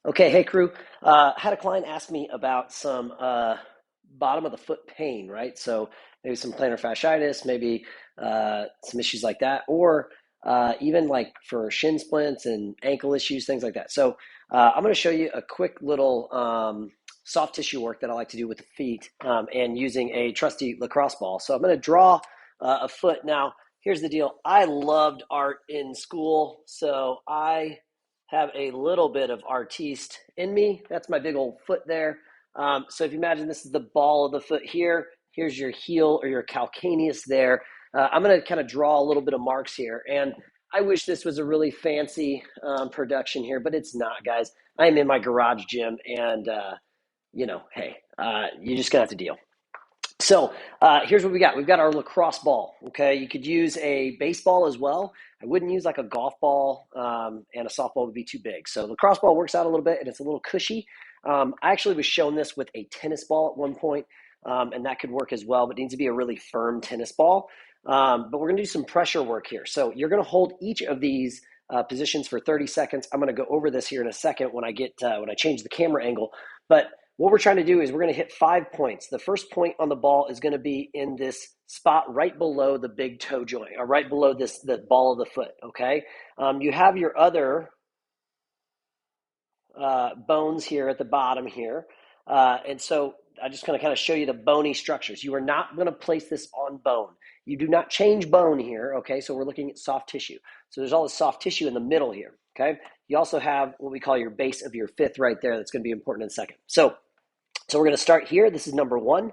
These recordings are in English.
Okay, hey crew. Had a client ask me about some bottom of the foot pain, right? So maybe some plantar fasciitis, maybe some issues like that, or even like for shin splints and ankle issues, things like that. So I'm going to show you a quick little soft tissue work that I like to do with the feet and using a trusty lacrosse ball. So I'm going to draw a foot. Now, here's the deal. I loved art in school, so I have a little bit of artiste in me. That's my big old foot there. So if you imagine this is the ball of the foot here, here's your heel or your calcaneus there. I'm going to kind of draw a little bit of marks here. And I wish this was a really fancy production here, but it's not, guys. I am in my garage gym and, hey, you're just going to have to deal. So here's what we got. We've got our lacrosse ball. Okay, you could use a baseball as well. I wouldn't use like a golf ball, and a softball would be too big. So lacrosse ball works out a little bit, and it's a little cushy. I actually was shown this with a tennis ball at one point, and that could work as well, but it needs to be a really firm tennis ball. But we're going to do some pressure work here. So you're going to hold each of these positions for 30 seconds. I'm going to go over this here in a second when I change the camera angle, but what we're trying to do is we're going to hit 5 points. The first point on the ball is going to be in this spot right below the big toe joint, or right below the ball of the foot, okay? You have your other bones here at the bottom here. And so I'm just going to kind of show you the bony structures. You are not going to place this on bone. You do not change bone here, okay? So we're looking at soft tissue. So there's all this soft tissue in the middle here, okay? You also have what we call your base of your fifth right there. That's going to be important in a second. So we're going to start here. This is number 1,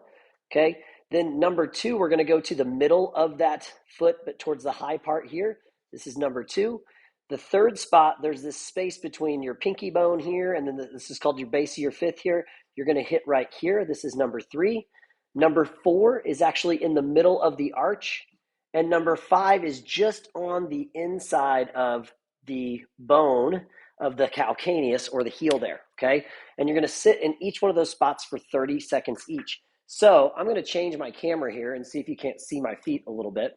okay? Then number 2, we're going to go to the middle of that foot, but towards the high part here. This is number 2. The third spot, there's this space between your pinky bone here, and then this is called your base of your fifth here. You're going to hit right here. This is number 3. Number 4 is actually in the middle of the arch. And number 5 is just on the inside of the bone of the calcaneus, or the heel there, okay? And you're going to sit in each one of those spots for 30 seconds each. So I'm going to change my camera here and see if you can't see my feet a little bit.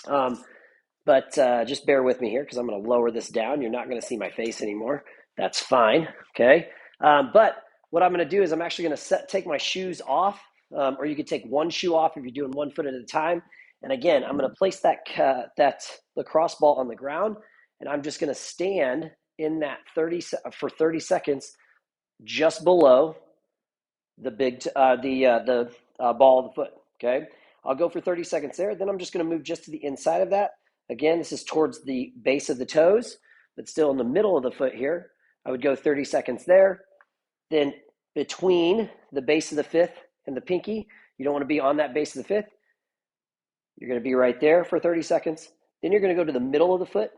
But just bear with me here because I'm going to lower this down. You're not going to see my face anymore. That's fine, okay? But what I'm going to do is I'm actually going to take my shoes off, or you could take one shoe off if you're doing 1 foot at a time. And again, I'm going to place that lacrosse ball on the ground, and I'm just going to stand in that 30 seconds just below the ball of the foot, okay? I'll go for 30 seconds there. Then I'm just going to move just to the inside of that. Again, this is towards the base of the toes, but still in the middle of the foot here. I would go 30 seconds there. Then between the base of the fifth and the pinky, you don't want to be on that base of the fifth. You're going to be right there for 30 seconds. Then you're going to go to the middle of the foot,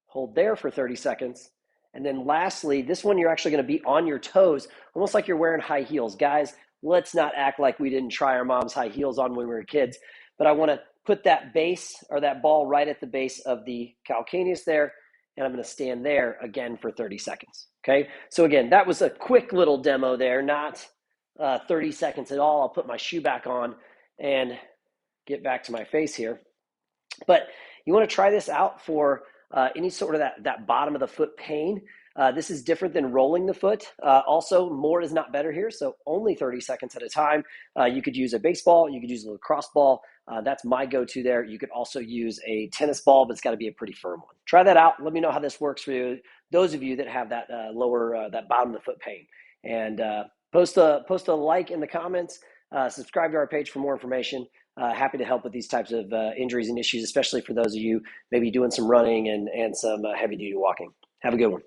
hold there for 30 seconds. And then lastly, this one you're actually going to be on your toes, almost like you're wearing high heels. Guys, let's not act like we didn't try our mom's high heels on when we were kids. But I want to put that base or that ball right at the base of the calcaneus there, and I'm going to stand there again for 30 seconds. Okay, so again, that was a quick little demo there, not 30 seconds at all. I'll put my shoe back on and get back to my face here. But you want to try this out for any sort of that bottom of the foot pain. This is different than rolling the foot. Also, more is not better here, so only 30 seconds at a time. You could use a baseball, you could use a lacrosse ball. That's my go-to there. You could also use a tennis ball, but it's got to be a pretty firm one. Try that out. Let me know how this works for you. Those of you that have that that bottom of the foot pain, and post a like in the comments. Subscribe to our page for more information. Happy to help with these types of injuries and issues, especially for those of you maybe doing some running and some heavy duty walking. Have a good one.